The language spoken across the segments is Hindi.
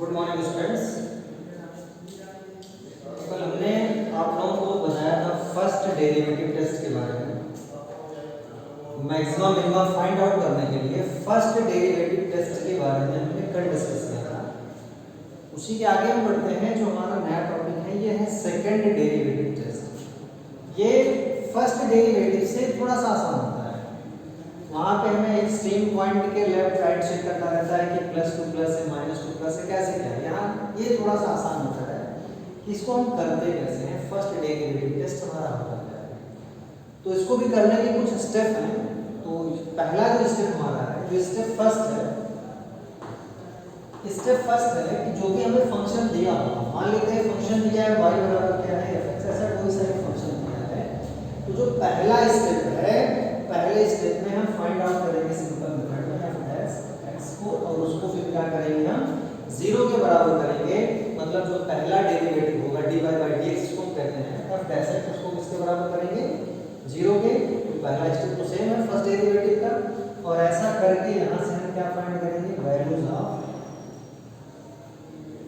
Good morning students. कल हमने आप लोगों को बताया था फर्स्ट डेरिवेटिव टेस्ट के बारे में। मैक्सिमम मिनिमम फाइंड आउट करने के लिए फर्स्ट डेरिवेटिव टेस्ट के बारे में हमने कल डिस्कस किया था। उसी के आगे हम बढ़ते हैं। जो हमारा नया टॉपिक है ये है सेकंड डेरिवेटिव टेस्ट। ये फर्स्ट डेरिवेटिव से थोड़ा सा आसान होता है। वहाँ पे हमें एक्सट्रीम पॉइंट के लेफ्ट राइट चेक करना रहता है कि +2 प्लस है -2 प्लस है कैसे क्या है। यहाँ ये थोड़ा सा आसान होता है कि इसको हम करते कैसे हैं। फर्स्ट डेरिवेटिव टेस्ट हमारा होता है तो इसको भी करने के कुछ स्टेप हैं। तो पहला जो स्टेप हमारा है, जो स्टेप फर्स्ट है कि जो भी हमें फंक्शन दिया हो, मान लेते हैं फंक्शन दिया है y बराबर क्या है f(x), ऐसा कोई सा फंक्शन दिया है। तो जो पहला स्टेप है, पहले स्टेप में हम फाइंड आउट करेंगे सिंपल मेथड में f(x) को, और उसको फिर क्या करेंगे हम 0 के बराबर करेंगे। मतलब जो पहला डेरिवेटिव होगा dy/dx इसको कहते हैं f'(x), उसको किसके बराबर करेंगे 0 के। तो पहला स्टेप तो सेम है फर्स्ट डेरिवेटिव का। और ऐसा करके यहाँ से हम क्या फाइंड करेंगे, वैल्यूज ऑफ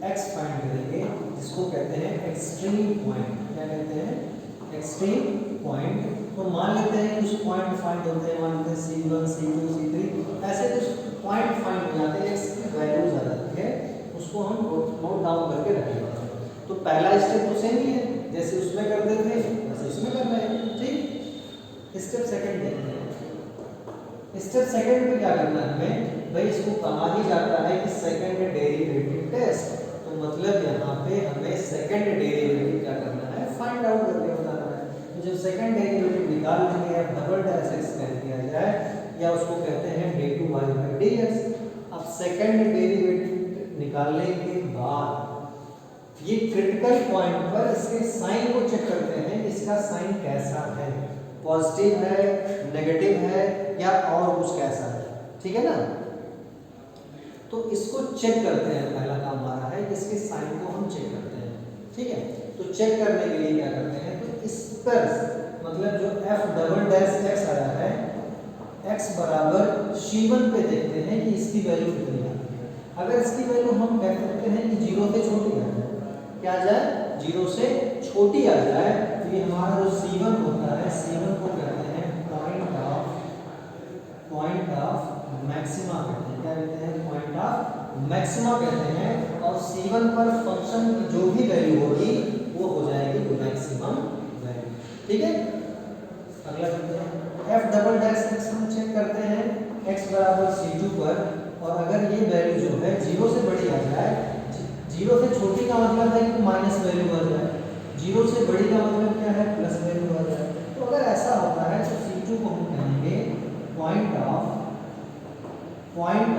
x फाइंड करेंगे, जिसको कहते हैं एक्सट्रीम पॉइंट। क्या कहते हैं, एक्सट्रीम पॉइंट। तो मान लेते हैं कुछ पॉइंट फाइंड होते हैं, मान लेते हैं C1 C2 C3 ऐसे कुछ पॉइंट फाइंड हो जाते हैं, x की वैल्यूज आ जाती है, उसको हम नोट डाउन करके रखेंगे। तो पहला स्टेप तो सेम ही है, जैसे उसमें करते थे वैसे इसमें कर रहे हैं। ठीक, स्टेप सेकंड देखते हैं। स्टेप सेकंड में क्या करना है हमें, भाई इसको कहा ही जाता है कि सेकंड डेरिवेटिव टेस्ट। तो मतलब यहाँ पे हमें सेकंड डेरिवेटिव क्या करना है, फाइंड आउट करके बताना है। तो जब सेकंड डेरिवेटिव निकाल लेंगे या f(x) कह दिया जाए, या उसको कहते हैं d2y/dx। अब सेकंड डेरिवेटिव निकालने के बाद ये क्रिटिकल पॉइंट पर इसके साइन को चेक करते हैं, इसका साइन कैसा है, पॉजिटिव है, नेगेटिव है या और कुछ कैसा है। ठीक है ना। तो इसको चेक करते हैं। पहला काम हमारा है कि इसके साइन को हम चेक करते हैं। ठीक है, तो चेक करने के लिए क्या करते हैं, तो इस पर मतलब जो f'(x) आया है, x बराबर C1 पे देखते हैं कि इसकी वैल्यू कितनी है। अगर इसकी वैल्यू हम कह सकते हैं कि 0 से छोटी आ जाए, क्या आ जाए, 0 से छोटी आ जाए, तो ये हमारा जो C1 होता है, C1 को कहते हैं पॉइंट ऑफ मैक्सिमा कहते हैं। क्या कहते हैं, पॉइंट ऑफ मैक्सिमा कहते हैं। और C1 पर फंक्शन की जो भी वैल्यू होगी वो हो जाएगी मैक्सिमम वैल्यू। ठीक है, अगला देखते हैं f'(x) हम चेक करते हैं x बराबर C2 पर। और अगर ये वैल्यू जो है 0 से बड़ी आ जाए, 0 से छोटी का मतलब है कि माइनस वैल्यू आ जाए, 0 से बड़ी का मतलब क्या है, प्लस वैल्यू आ जाए। तो अगर ऐसा होता है तो C2 को हम कहेंगे पॉइंट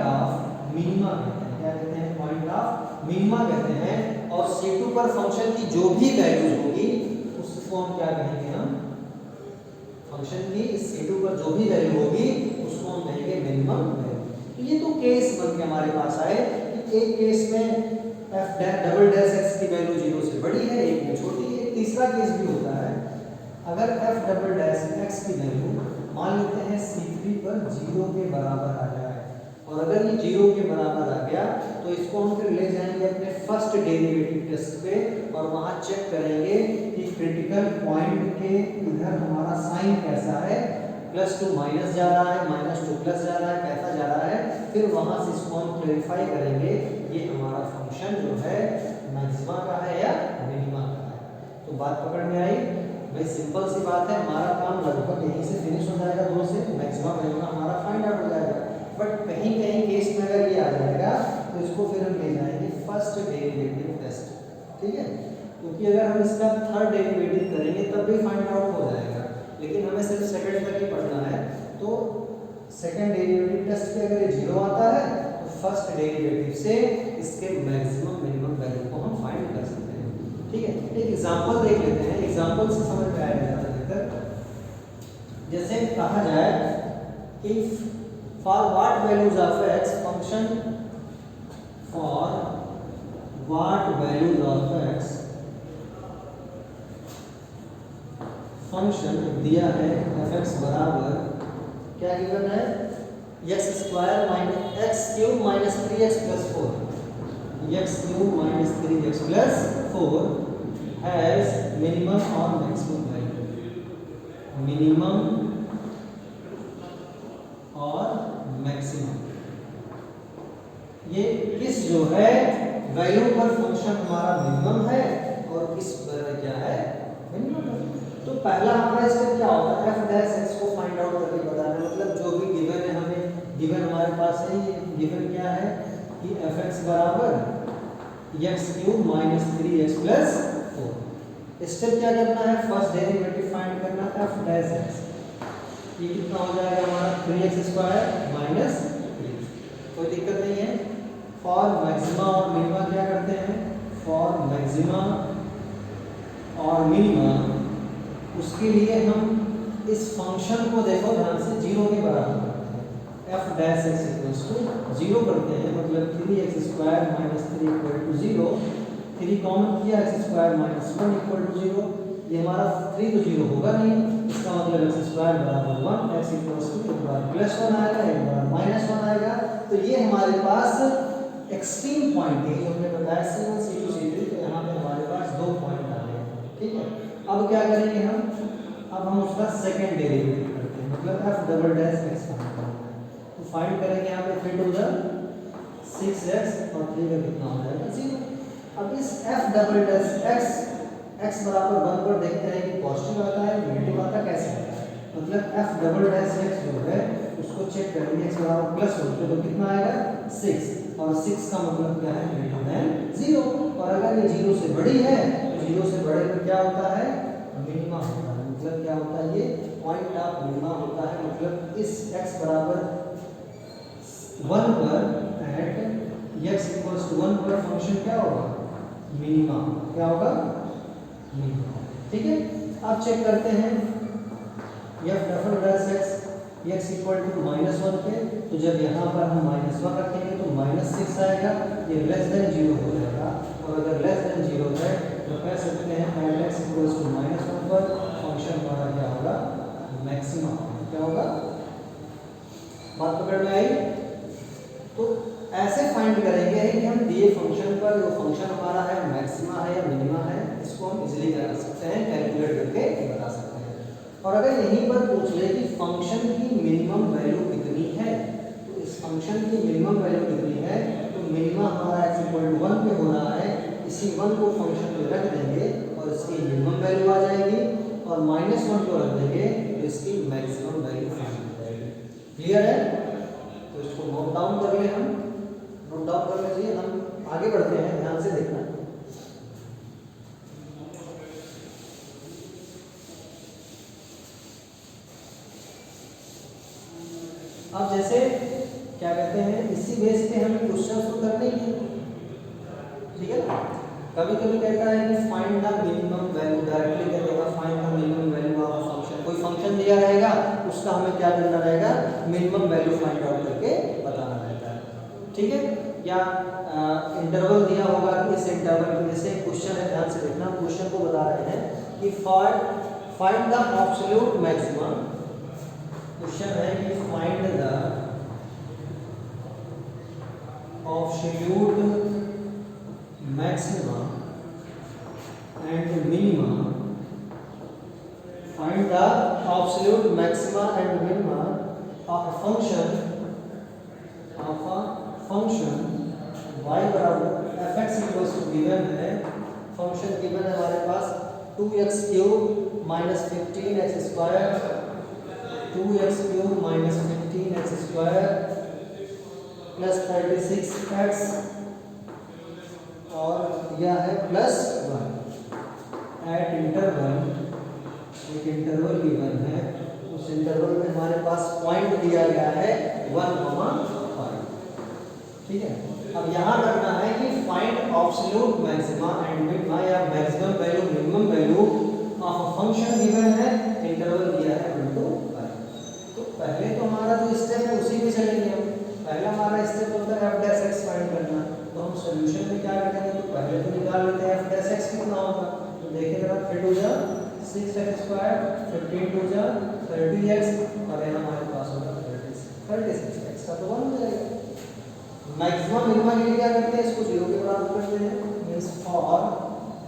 ऑफ मिनिमा कहते हैं। क्या कहते हैं, पॉइंट ऑफ मिनिमा कहते हैं। और C2 पर फंक्शन की जो भी वैल्यू होगी उसको हम क्या कहेंगे, हम फंक्शन की C2 पर जो भी वैल्यू होगी उसको हम कहेंगे मिनिमम वैल्यू। तो ये तो केस बन के हमारे पास आए कि एक केस में f'(x) की वैल्यू 0 से बड़ी है, एक में छोटी है। तीसरा केस भी होता है, अगर f'(x) की वैल्यू मान लेते हैं C3 पर 0 के बराबर आ जाए, और अगर ये 0 के बराबर आ गया तो इसको हम फिर ले जाएंगे अपने फर्स्ट डेरिवेटिव टेस्ट पे, और वहां चेक करेंगे कि क्रिटिकल पॉइंट के इधर हमारा साइन कैसा है, +2 माइनस जा रहा है, -2 प्लस जा रहा है, कैसा जा रहा है। फिर वहां से इसको हम क्लैरिफाई करेंगे ये हमारा फंक्शन जो है मैक्सिमा का है या मिनिमा का है। तो बात पकड़ में आई भाई, सिंपल सी बात है। हमारा काम लगभग यहीं से फिनिश हो जाएगा, 2 से मैक्सिमा मिनिमा हमारा फाइंड आउट हो जाएगा। बट कहीं कहीं केस में अगर ये आ जाएगा तो इसको फिर हम ले जाएंगे फर्स्ट डेरिवेटिव टेस्ट। ठीक है, क्योंकि अगर हम इसका थर्ड डेरिवेटिव करेंगे तब भी फाइंड आउट हो जाएगा, लेकिन हमें सिर्फ सेकंड तक ही पढ़ना है। तो सेकंड डेरिवेटिव टेस्ट पे अगर ये 0 आता है तो फर्स्ट डेरिवेटिव से इसके मैक्सिमम मिनिमम वैल्यू को हम फाइंड कर सकते हैं। ठीक है, एक एग्जांपल देख लेते हैं, एग्जांपल से समझ में आएगा ज़्यादा बेहतर। जैसे कहा जाए if for what values of x function for what values of x function दिया है f(x) बराबर क्या गिवन है, x² - x³ - 3x + 4 x cube minus 3x plus 4 has minimum और मैक्सिमम वैल्यू, मिनिमम और मैक्सिमम। ये किस जो है वैल्यू पर फंक्शन हमारा मिनिमम है और किस पर क्या है मिनिमम है। तो पहला हमारा स्टेप क्या होता है, f डैश x को फाइंड आउट करके बताना, मतलब जो भी गिवन है, हमें गिवन हमारे पास है, ये गिवन क्या है कि fx बराबर x cube minus 3x plus 4। Step क्या करना है, फर्स्ट डेरिवेटिव फाइंड करना f डैश x, ये कितना हो जाएगा हमारा 3x स्क्वायर माइनस 3, कोई दिक्कत नहीं है। फॉर मैक्सिमा और मिनिमा क्या करते हैं, फॉर मैक्सिमा और मिनिमा, उसके लिए हम इस फंक्शन को देखो ध्यान से 0 के बराबर करते हैं, f dash x equals to 0 करते हैं, मतलब 3x square minus 3 equal to 0, 3 common किया x square minus 1 equal to 0, ये हमारा 3 तो 0 होगा नहीं, इसका मतलब x स्क्वायर बराबर 1, x इक्वल्स टू एक बार प्लस 1 आएगा, एक बार माइनस 1 आएगा। तो ये हमारे पास एक्सट्रीम पॉइंट है, जो हमने बताया C1 C2 C3, तो यहाँ पे हमारे पास 2 पॉइंट आ रहे हैं, ठीक है। अब क्या करेंगे हम, अब हम उसका सेकंड डेरिवेटिव करते हैं, मतलब f double dash x find करना है। तो फाइंड करेंगे यहाँ पे 3 टू द 6x और 3 का कितना हो जाएगा 0। अब इस f डबल डैश x बराबर 1 पर देखते हैं कि पॉजिटिव आता है नेगेटिव आता है, कैसे आता है, मतलब f डबल डैश x जो है उसको चेक करेंगे, x बराबर प्लस हो तो कितना आएगा 6, और 6 का मतलब क्या है ग्रेटर देन 0, और अगर ये 0 से बड़ी है तो 0 से बड़े पर क्या होता है मिनिमा होता है, मतलब क्या होता है ये पॉइंट ऑफ मिनिमा होता है, मतलब इस x बराबर 1 पर एट x इक्वल्स टू 1 पर फंक्शन क्या होगा मिनिमा, क्या होगा मिनिमा, ठीक है। अब चेक करते हैं f double dash x equal to minus 1 पे, तो जब यहाँ पर हम माइनस 1 रखेंगे तो माइनस 6 आएगा, ये लेस देन 0 हो जाएगा, और अगर लेस देन 0 है तो कह सकते हैं at x equals to minus 1 पर फंक्शन हमारा क्या होगा मैक्सिमा, क्या होगा, बात पकड़ में आई। तो ऐसे फाइंड करेंगे कि हम दिए फंक्शन पर जो फंक्शन हमारा है मैक्सिमा है या मिनिमा है, इसको हम इजीली कर सकते हैं, कैलकुलेट करके बता सकते हैं। और अगर यहीं पर पूछ ले कि फंक्शन की मिनिमम वैल्यू कितनी है, तो इस फंक्शन की मिनिमम वैल्यू कितनी है, तो मिनिमा हमारा x इक्वल टू 1 पे हो रहा है, इसी 1 को फंक्शन में रख देंगे और इसकी मिनिमम वैल्यू आ जाएगी, और माइनस 1 को रख देंगे तो इसकी मैक्सिमम वैल्यू फाइंड हो जाएगी। क्लियर है, तो इसको नोट डाउन कर ले, हम नोट डाउन कर लीजिए, हम आगे बढ़ते हैं, ध्यान से देखना। अब जैसे क्या कहते हैं, इसी बेस पे हमें क्वेश्चंस तो करने ही है, ठीक है ना। कभी कभी कहता है कि find the minimum value, directly कह देगा find the minimum value of a function, कोई फंक्शन दिया रहेगा उसका हमें क्या करना रहेगा मिनिमम वैल्यू फाइंड आउट करके बताना रहता है, ठीक है। या इंटरवल दिया होगा कि इस इंटरवल में, जैसे क्वेश्चन है ध्यान से देखना, क्वेश्चन को बता रहे हैं कि find the absolute maximum, question है कि find the absolute maxima and minima, find the absolute maxima and minima of a function y बराबर fx इक्वल्स टू गिवन है, फंक्शन गिवन है हमारे पास 2x cube minus 15x square, 2x cube minus 15x square plus 36x, और यह है प्लस 1 एट इंटरवल, एक इंटरवल गिवन है, उस इंटरवल में हमारे पास पॉइंट दिया गया है 1,5, ठीक है। अब यहाँ करना है कि find absolute maxima and minima, या maximum value minimum value of a function given है, इंटरवल दिया है 1 to 5। तो पहले तो हमारा जो स्टेप है उसी पे चलेंगे हम, पहला हमारा स्टेप होता है f डैश x फाइंड करना, तो हम सॉल्यूशन में क्या करेंगे, तो पहले तो निकाल लेते हैं f डैश x कितना होगा, तो देखिए जरा 3 टू जा 6x स्क्वायर, 15 टू जा 30x, और यहाँ हमारे पास होगा 36x का तो 1 हो जाएगा, मैक्सिमम मिनिमा के लिए क्या करते हैं, इसको 0 के बराबर करते हैं, means for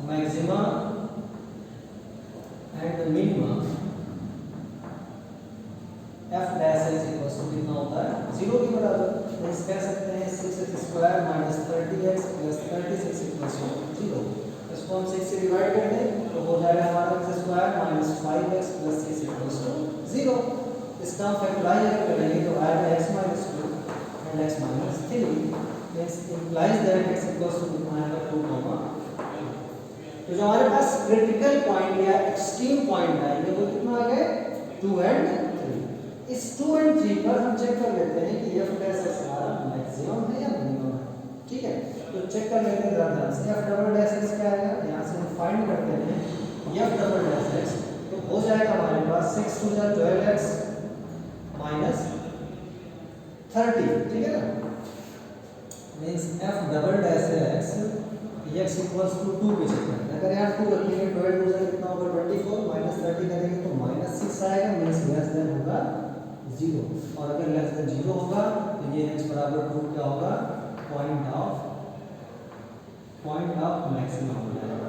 maxima and minima f dash x equals to कितना होता है 0 के बराबर। मींस कह सकते हैं 6x square minus 30x plus 36 equals to 0। इसको हम 6 से डिवाइड कर दें तो हो जाएगा हमारा x square minus 5x plus 6 equals to 0। इसका हम फैक्टराइज अगर करेंगे तो आएगा x minus 2 and x minus 3 means implies that x equals to कितना आएगा 2, तो जो हमारे पास क्रिटिकल पॉइंट या एक्सट्रीम पॉइंट आएंगे वो कितना आ गए 2 एंड 3। इस 2 एंड 3 पर हम चेक कर लेते हैं कि f डैश x हमारा मैक्सिमम है या मिनिमम है। ठीक है, तो चेक कर लेते हैं जरा ध्यान से। f डबल डैश x क्या आएगा, यहां से हम फाइंड करते हैं f डबल डैश x, तो हो जाएगा हमारे पास 6 2 जा 12x माइनस 30। ठीक है ना, means f double dash x x equals to 2 के चेक करते हैं। अगर यहाँ 2 रखेंगे 12 2 से कितना होगा 24 माइनस 30 करेंगे तो माइनस 6 आएगा, मींस लेस देन होगा 0। और अगर लेस देन 0 होगा तो ये x बराबर 2 क्या होगा, पॉइंट ऑफ मैक्सिमम हो जाएगा।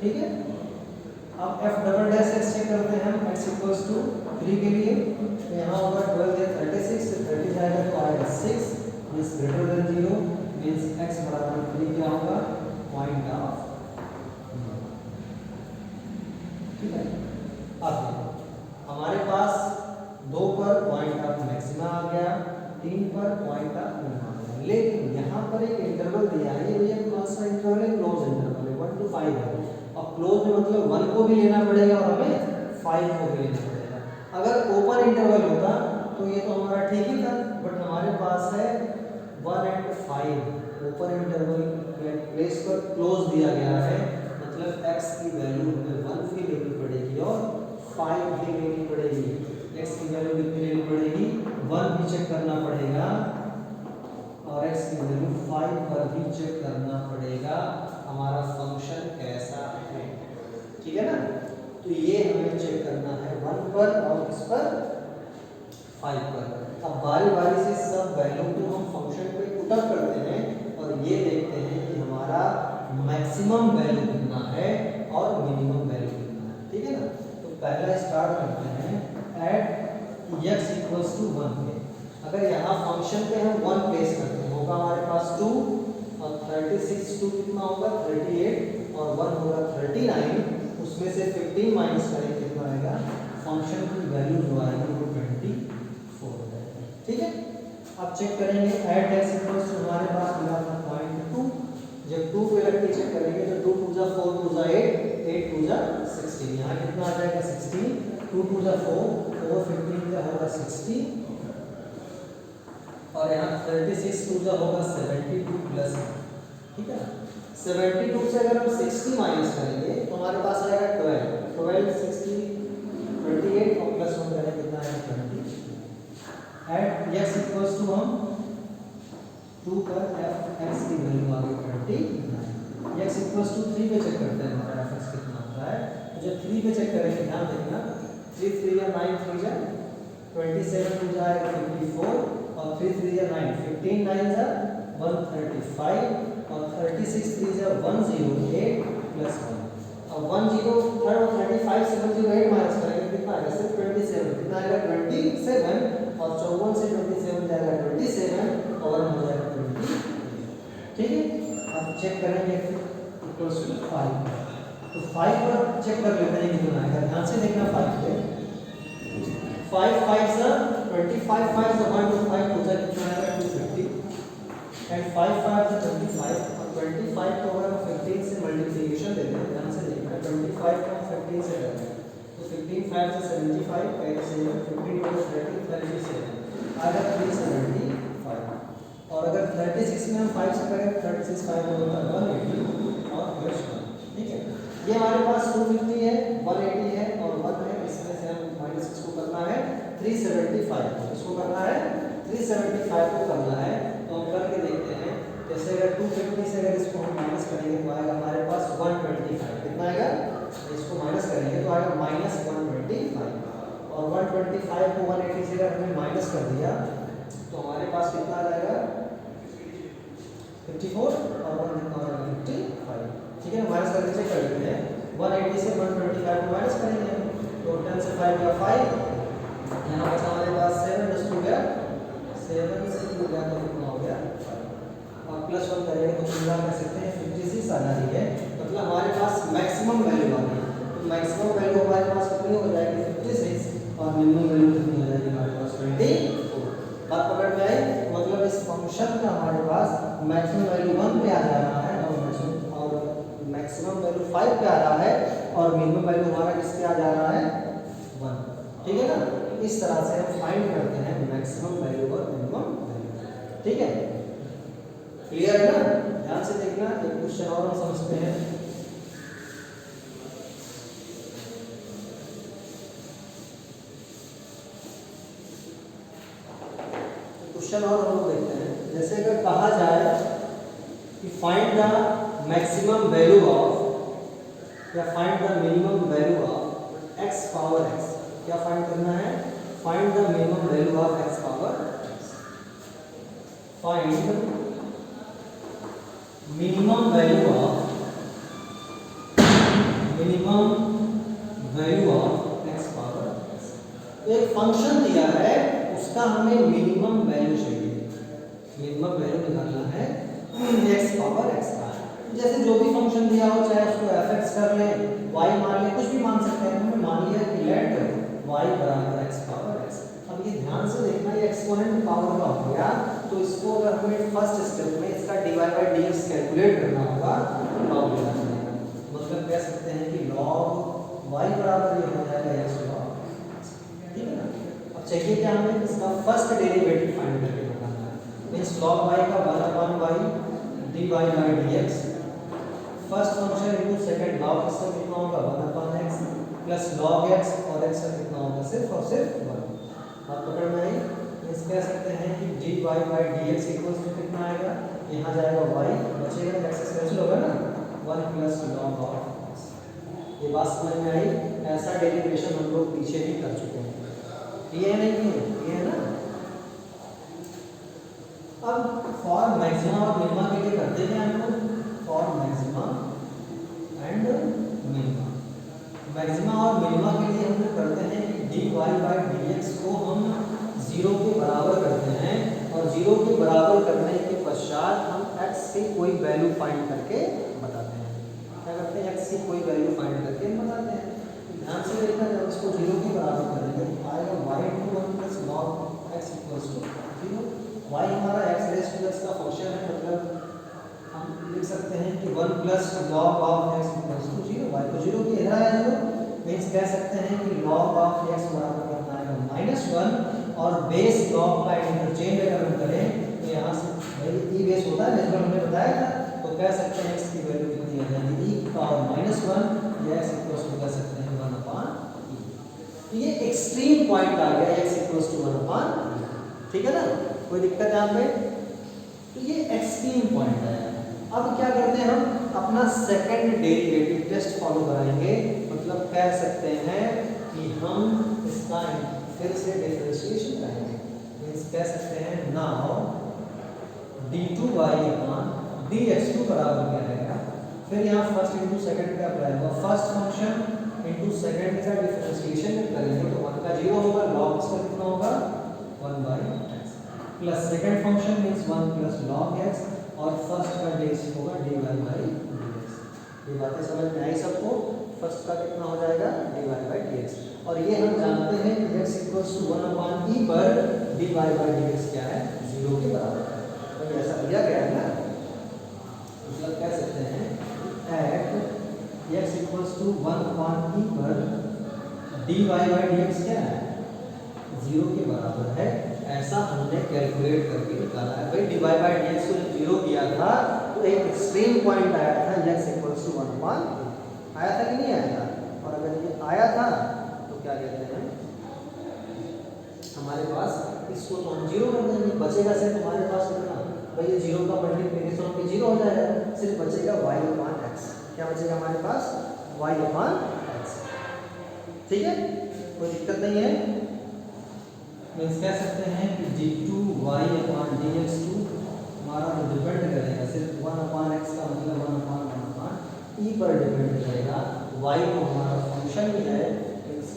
ठीक है, अब f double dash x check करते हैं हम x इक्वल्स टू 3 के लिए, तो यहाँ होगा 12 या 36 से 30 जाएगा तो आएगा 6 means greater than 0, means x बराबर 3 क्या होगा, पॉइंट ऑफ। ठीक है, अब हमारे पास 2 पर पॉइंट ऑफ मैक्सिमा आ गया, 3 पर पॉइंट ऑफ मिनिमा आ गया, लेकिन यहाँ पर एक इंटरवल दिया है, ये भैया कौन सा इंटरवल है, क्लोज इंटरवल है 1 to 5 है। अब क्लोज में मतलब 1 को भी लेना पड़ेगा और हमें 5 को भी लेना पड़ेगा। अगर ओपन इंटरवल होता तो ये तो हमारा ठीक ही था, बट हमारे पास है 1 and 5 ओपन इंटरवल प्लेस पर क्लोज दिया गया है, मतलब x की वैल्यू हमें 1 भी लेनी पड़ेगी और 5 भी लेनी पड़ेगी। x की वैल्यू कितनी लेनी पड़ेगी, 1 भी चेक करना पड़ेगा और x की वैल्यू 5 पर भी चेक करना पड़ेगा हमारा फंक्शन कैसा है। ठीक है ना, तो ये हमें चेक करना है 1 पर और इस पर 5 पर। अब बारी बारी से सब वैल्यू को हम फंक्शन पे पुट अप करते हैं और ये देखते हैं कि हमारा मैक्सिमम वैल्यू कितना है और मिनिमम वैल्यू कितना है। ठीक है ना, तो पहला स्टार्ट करते हैं एट x इक्वल्स टू 1 पे। अगर यहाँ फंक्शन पे हम 1 प्लेस करते हैं होगा हमारे पास 2 और 36 2 कितना होगा 38 और 1 होगा 39, उसमें से 15 माइनस करेंगे कितना आएगा, फंक्शन की वैल्यू जो आएगी वो 24 हो जाएगी। ठीक है, अब चेक करेंगे एट x इक्वल्स टू हमारे पास मिला था 0.2, जब 2 पे रख के चेक करेंगे तो 2 2 जा 4 2 जा 8 8 2 जा 16, यहाँ कितना आ जाएगा 16, 2 2 जा 4 4 15 जा होगा 60 और यहाँ 36 2 जा होगा 72 प्लस। ठीक है, 72 से अगर हम 60 माइनस करेंगे तो हमारे पास आएगा 12 60 28 और प्लस 1 करेंगे कितना आएगा 20। एट x इक्वल्स टू हम 2 पर f x की वैल्यू आ गई 29। x इक्वल्स टू 3 पे चेक करते हैं हमारा f x कितना आता है, तो जब 3 पे चेक करेंगे ध्यान देखना 3 3 या 9 3 जा 27 2 जाएगा 54 और 3 3 या 9 15 9 जा 135 और 36 3 जा 108 प्लस 1। अब 10 थर्ड और 35 से 108 माइनस करेंगे कितना आएगा, सिर्फ 27 कितना आएगा 27 और 54 से 27 जाएगा 27 और 1 हो जाएगा 20। ठीक है, अब चेक करेंगे इक्वल्स टू 5, तो 5 पर चेक कर लेते हैं कितना आएगा, ध्यान से देखना 5 पे 5 5 से 25 5 से 1 to 5 हो जाएगा कितना आएगा 250 एंड 5 5 से 25 और 25 को अगर हम 15 से मल्टीप्लिकेशन देते हैं, ध्यान से देखना 25 को 15 से करते हैं तो 15 5 से 75 5 से 15 को 30 37 आएगा 375 और अगर 36 में हम 5 से करें 36 5 होगा 180 और प्लस 1। ठीक है, ये हमारे पास 250 है 180 है और 1 है, इसमें से हम माइनस इसको करना है 375, इसको करना है 375 को करना है, तो हम करके देखते हैं। जैसे अगर 250 से अगर इसको हम माइनस करेंगे तो आएगा हमारे पास 125, कितना आएगा, इसको माइनस करेंगे तो आएगा माइनस 125 और 125 को 180 से अगर हमने माइनस कर दिया तो हमारे पास कितना आ जाएगा 54 और 1 कितना हो जाएगा 55। ठीक है, माइनस करके चेक कर लेते हैं। 180 से 125 को माइनस करेंगे तो 10 से 5 गया 5, यहाँ बचा हमारे पास 7 टू गया 7 से 2 गया तो कितना हो गया 5, और प्लस 1 करेंगे तो पूरा कर सकते हैं 56 आ रही है, मतलब हमारे पास मैक्सिमम वैल्यू आ गई। तो मैक्सिमम वैल्यू हमारे पास कितनी हो जाएगी 56 और मिनिमम वैल्यू कितनी हो जाएगी हमारे पास 24। बात पकड़ में आई? मतलब इस फंक्शन का हमारे पास मैक्सिमम वैल्यू 1 पे आ जा रहा है और मैक्सिमम वैल्यू 5 पे आ रहा है और मिनिमम वैल्यू हमारा किस पे आ जा रहा है 1। ठीक है ना, इस तरह से हम फाइंड करते हैं मैक्सिमम वैल्यू और मिनिमम वैल्यू। ठीक है, क्लियर है ना? ध्यान से देखना, एक क्वेश्चन और हम समझते हैं। क्वेश्चन और हम देखते हैं, जैसे अगर कहा जाए कि find the maximum value of या find the minimum value of x power x, क्या फाइंड करना है? Find the minimum value of x power x। Find minimum value of x power x। एक फंक्शन दिया है, उसका हमें मिनिमम वैल्यू चाहिए, मिनिमम वैल्यू निकालना है x पावर x का। जैसे जो भी फंक्शन दिया हो, चाहे उसको fx कर ले, y मान ले, कुछ भी मान सकते हैं। हमने मान लिया कि लेट y बराबर x पावर x। अब ये ध्यान से देखना, ये एक्सपोनेंट पावर का हो गया, तो इसको अगर हमें फर्स्ट स्टेप में इसका dy बाई dx कैलकुलेट करना होगा तो log लेना पड़ेगा। मतलब कह सकते हैं कि log y बराबर ये हो जाएगा x log x। ठीक है ना? अब चाहिए क्या हमें? इसका फर्स्ट डेरिवेटिव फाइंड करके बताना है। मींस log y का 1/y dy by dx, first function into second log इसका कितना होगा 1/x प्लस log x और x का कितना होगा सिर्फ और सिर्फ 1। आप पकड़ में आई? इस कह सकते हैं कि dy by dx equals to कितना आएगा, यहाँ जाएगा y, बचेगा x से कैंसिल होगा ना, 1 प्लस log ऑफ x। ये बात समझ में आई? ऐसा डेरिवेशन हम लोग पीछे भी कर चुके हैं। ये नहीं है, ये है ना? अब फॉर मैक्सिमा और मिनिमा के लिए करते हैं हम लोग for maxima and minima. Maxima और मिनिमा के लिए हम लोग करते हैं कि dy बाई dx को हम 0 के बराबर करते हैं और 0 के बराबर करने के पश्चात हम x की कोई वैल्यू फाइंड करके बताते हैं। क्या करते हैं? x की कोई वैल्यू फाइंड करके बताते हैं। ध्यान से देखना, जब इसको 0 के बराबर करेंगे तो आएगा y * 1 plus log x equals to 0। y हमारा x रेज़ टू x का फंक्शन है, मतलब हम लिख सकते हैं कि 1 plus log of x equals to 0। y को 0 के इधर आया है, मींस कह सकते हैं कि log ऑफ x बराबर कितना आएगा -1, और बेस log का इंटरचेंज अगर हम करें तो यहाँ से भाई e बेस होता है, जैसे हमने बताया था, तो कह सकते हैं x की वैल्यू कितनी आ जाएगी e पावर -1 या x इक्वल्स टू कह सकते हैं 1/e। ये एक्सट्रीम पॉइंट आ गया x इक्वल्स टू 1/e। ठीक है ना? कोई दिक्कत है यहाँ पे? तो ये एक्सट्रीम पॉइंट है। अब क्या करते हैं, हम अपना सेकंड डेरिवेटिव टेस्ट फॉलो कराएंगे, मतलब कह सकते हैं कि हम इसका फिर से डिफरेंशिएशन करेंगे। मींस कह सकते हैं नाउ d2y dx2 बराबर क्या रहेगा, फिर यहाँ फर्स्ट इंटू सेकंड का अप्लाई होगा, फर्स्ट फंक्शन इंटू सेकंड का डिफरेंशिएशन करेंगे तो 1 का 0 होगा, log इसका कितना होगा 1/x plus second function means 1 plus log x और फर्स्ट का डेस होगा dy बाई dx। ये बातें समझ में आई सबको? फर्स्ट का कितना हो जाएगा dy बाई dx, और ये हम जानते हैं कि x इक्वल्स टू 1/e पर dy बाई dx क्या है 0 के बराबर है। तो ऐसा दिया गया है ना, मतलब कह सकते हैं at x equals to 1/e पर dy बाई dx क्या है 0 के बराबर है। ऐसा हमने कैलकुलेट करके निकाला है। भाई dy बाई dx को जब 0 किया था तो एक एक्सट्रीम पॉइंट आया था x इक्वल्स टू 1/e, आया था कि नहीं आया था? और अगर ये आया था तो क्या कहते हैं, हमारे पास इसको तो हम 0 कर देंगे, बचेगा सिर्फ हमारे पास कितना, भाई ये 0 का मल्टीप्लिकेशन पे 0 हो जाएगा, सिर्फ बचेगा y/x। क्या बचेगा हमारे पास y/x। ठीक है, कोई दिक्कत नहीं है। मीन्स कह सकते हैं कि d2y/dx2 हमारा डिपेंड करेगा सिर्फ जाएगा। y तो हमारा फंक्शन ही है,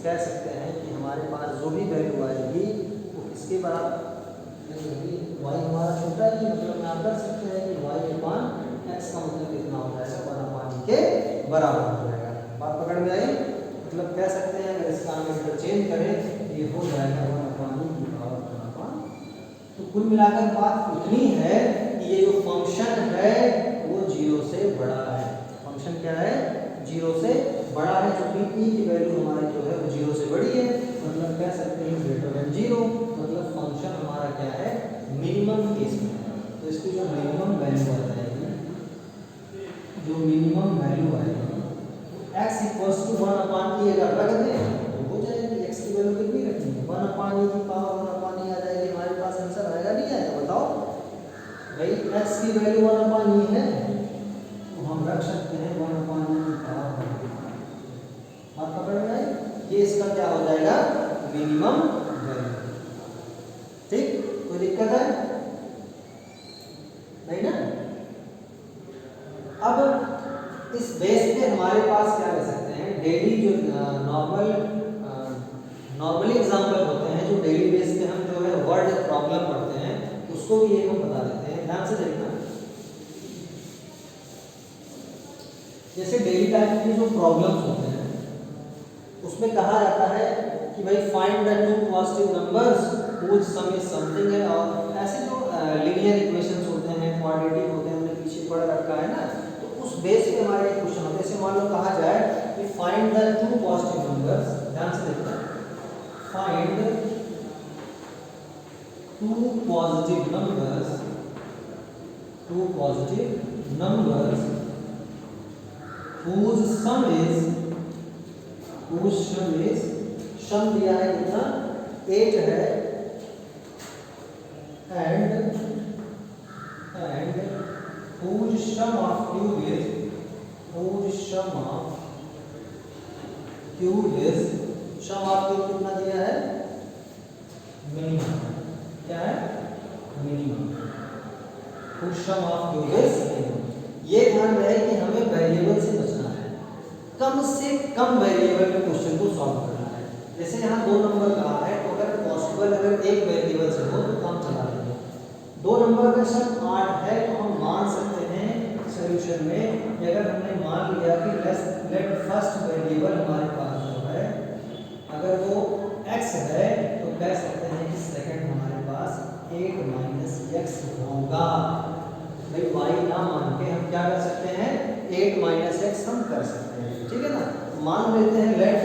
कह सकते हैं कि हमारे पास जो भी वैल्यू आएगी वो किसके बराबर नहीं होगी, y हमारा छोटा ही, मतलब यहाँ कर सकते हैं कि y अपान x का मतलब कितना हो जाएगा, 1 अपान के बराबर हो जाएगा। बात पकड़ में आई? मतलब कह सकते हैं अगर इसका हम इंटरचेंज करें ये हो जाएगा 1 अपान की पावर 1 अपान। तो कुल मिलाकर बात उतनी है कि ये जो फंक्शन है वो 0 से बड़ा है। फंक्शन क्या है? 0 से बड़ा है, क्योंकि e की वैल्यू हमारी जो है वो 0 से बड़ी है, मतलब कह सकते हैं ग्रेटर देन 0, मतलब फंक्शन हमारा क्या है, मिनिमम केस में है। तो इसकी जो मिनिमम वैल्यू आ जाएगी, जो मिनिमम वैल्यू आएगी x equals to 1 upon e अगर रख दें तो हो जाएगी। x की वैल्यू कितनी रखेंगे? 1 अपान e की पावर 1 अपान e आ जाएगी, हमारे पास आंसर आएगा नहीं आएगा बताओ भाई। x की वैल्यू 1 अपान e है तो हम रख सकते हैं 1 अपान e की पावर 1। बात पकड़ में आई? ये इसका क्या हो जाएगा, मिनिमम वैल्यू। ठीक, कोई दिक्कत है नहीं ना? अब इस बेस पे हमारे पास क्या कर सकते हैं, डेली जो नॉर्मली एग्जांपल होते हैं, जो डेली बेस पे हम जो है वर्ड प्रॉब्लम पढ़ते हैं, उसको भी एक हम बता देते हैं। ध्यान से देखना, जैसे डेली लाइफ की जो प्रॉब्लम्स होते हैं उसमें कहा जाता है कि भाई find the two positive numbers whose sum is something है, और ऐसे जो लीनियर इक्वेशंस होते हैं, क्वाड्रेटिक होते हैं, हमने पीछे पढ़ रखा है ना, तो उस बेस पे हमारे क्वेश्चन होते हैं। जैसे मान लो कहा जाए कि find the two positive numbers, ध्यान से देखना, find two positive numbers whose sum is sum दिया है कितना, 8 है, and whose sum of cube is sum of cube कितना दिया है, मिनिमम। क्या है? Minimum. whose sum of cube is minimum। ये ध्यान रहे कि हमें वेरिएबल से बचना है, कम से कम वेरिएबल के क्वेश्चन को सॉल्व करना है। जैसे यहाँ 2 नंबर कहा है, तो अगर पॉसिबल अगर एक वेरिएबल से हो तो काम चला लेंगे। 2 नंबर का सम 8 है तो हम मान सकते हैं सॉल्यूशन में कि अगर हमने मान लिया कि लेट फर्स्ट वेरिएबल हमारे पास जो है अगर वो x है तो कह सकते हैं कि सेकंड हमारे पास 8 - x होगा। भाई y ना मान के हम क्या कर सकते हैं, 8 - x हम कर सकते हैं, ठीक है ना। मान लेते हैं let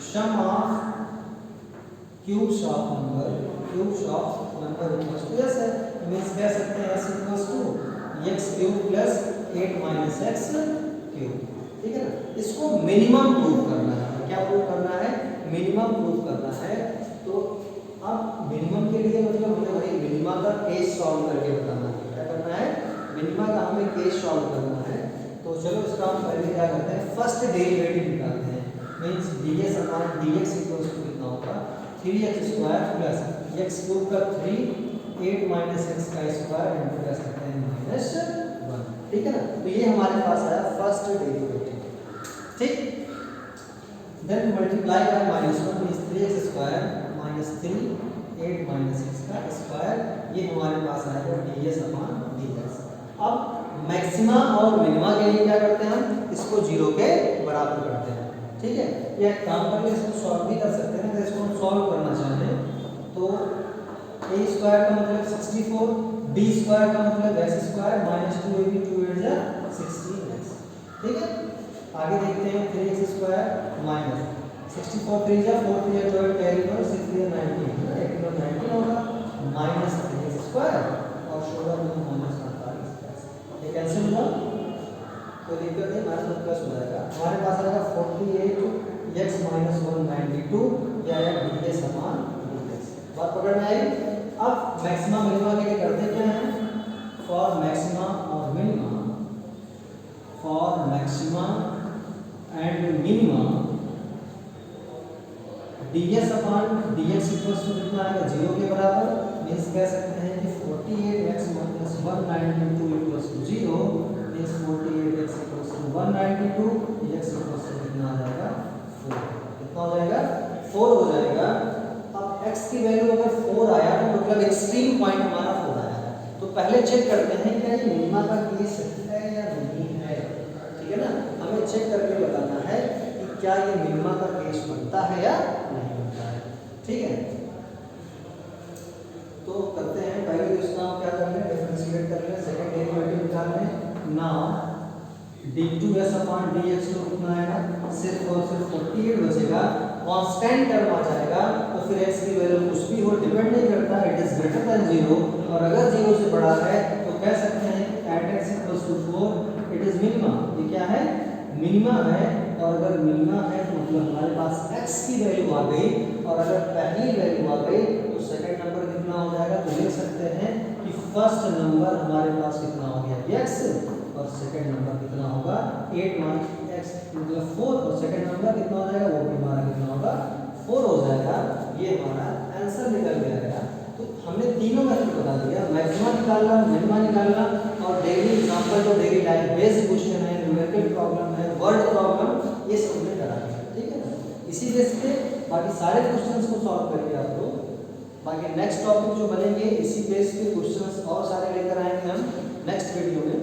sum of cubes of number equals to s है, मींस कह सकते हैं s equals to x cube plus 8 - x cube, ठीक है ना। इसको मिनिमम प्रूव करना है। क्या प्रूव करना है? मिनिमम प्रूव करना है। तो अब मिनिमम के लिए मतलब हमें वही मिनिमा का केस सॉल्व करके बताना है। क्या करना है? मिनिमा का हमें केस सॉल्व करना है। तो चलो इसका हम पहले क्या करते हैं, फर्स्ट डेरिवेटिव निकालते हैं। Means ds upon dx equals to कितना होगा, 3x² प्लस x क्यूब का 3 8 - x का स्क्वायर इनटू कह सकते हैं -1, ठीक है ना। तो ये हमारे पास आया फर्स्ट डेरिवेटिव, ठीक। Then multiply by -1 means 3x² -3 8 - x का स्क्वायर, ये हमारे पास आएगा ds अपान dx। अब मैक्सिमा और मिनिमा के लिए क्या करते हैं, हम इसको 0 के बराबर करते हैं, ठीक है। या एक काम करके इसको सॉल्व भी कर सकते हैं। अगर इसको हम सॉल्व करना चाहें तो a² का मतलब 64, b² का मतलब x² -2ab 2 8 16x, ठीक है। आगे देखते हैं 3x² माइनस 64 3 जा 4 3 जा 12 कैरी करो 6 3 19 है, 18 और 19 होगा माइनस 3x² और 16 में -48, ये कैंसिल हुआ तो दिक्कत है, माइनस प्लस हो जाएगा। हमारे पास आएगा 48x - 192 या ds अपान dx। बात पकड़ में आई? अब मैक्सिमा मिनिमा के लिए करते क्या है, फॉर मैक्सिमा और minima, for maxima and minima ds upon dx equals to कितना आएगा, 0 के बराबर। मींस कह सकते हैं कि 48x - 192 equals to 0 means 48x equals to 192 पहले चेक करते हैं क्या ये मिनिमा का केस है या नहीं है, ठीक है ना। हमें चेक करके बताना है कि क्या ये मिनिमा का केस बनता है या नहीं बनता है, ठीक है। तो करते हैं, पहले तो इसका क्या करना है, डिफरेंशिएट कर लें, सेकंड डेरिवेटिव निकाल लें ना। d2s/dx तो कितना आएगा, सिर्फ और सिर्फ 48 बचेगा, कांस्टेंट टर्म आ जाएगा। तो फिर x की वैल्यू कुछ भी हो, डिपेंड नहीं करता, इट इज ग्रेटर देन 0, और अगर 0 से बड़ा है तो कह सकते हैं at x = 4 it is minima. ये क्या है, मिनिमा है। और अगर मिनिमा है तो मतलब हमारे पास x की वैल्यू आ गई, और अगर पहली वैल्यू आ गई तो सेकंड नंबर कितना हो जाएगा, तो लिख सकते हैं कि फर्स्ट नंबर हमारे पास कितना हो गया x, और सेकंड नंबर कितना होगा 8 - x मतलब 4, और सेकंड नंबर कितना हो जाएगा, वो भी हमारा कितना होगा 4 हो जाएगा। ये हमारा आंसर निकल गया। तो हमने तीनों मेथड बता दिया, मैक्सिमा निकालना, मिनिमा निकालना, और डेली एग्जांपल जो डेली लाइफ बेस्ड क्वेश्चन है, न्यूमेरिकल प्रॉब्लम है, वर्ड प्रॉब्लम, ये सब हमने करा दिया, ठीक है ना। इसी बेस पे बाकी सारे क्वेश्चंस को सॉल्व करिए आप लोग। बाकी नेक्स्ट टॉपिक जो बनेंगे इसी बेस पे क्वेश्चंस और सारे लेकर आएंगे हम नेक्स्ट वीडियो में।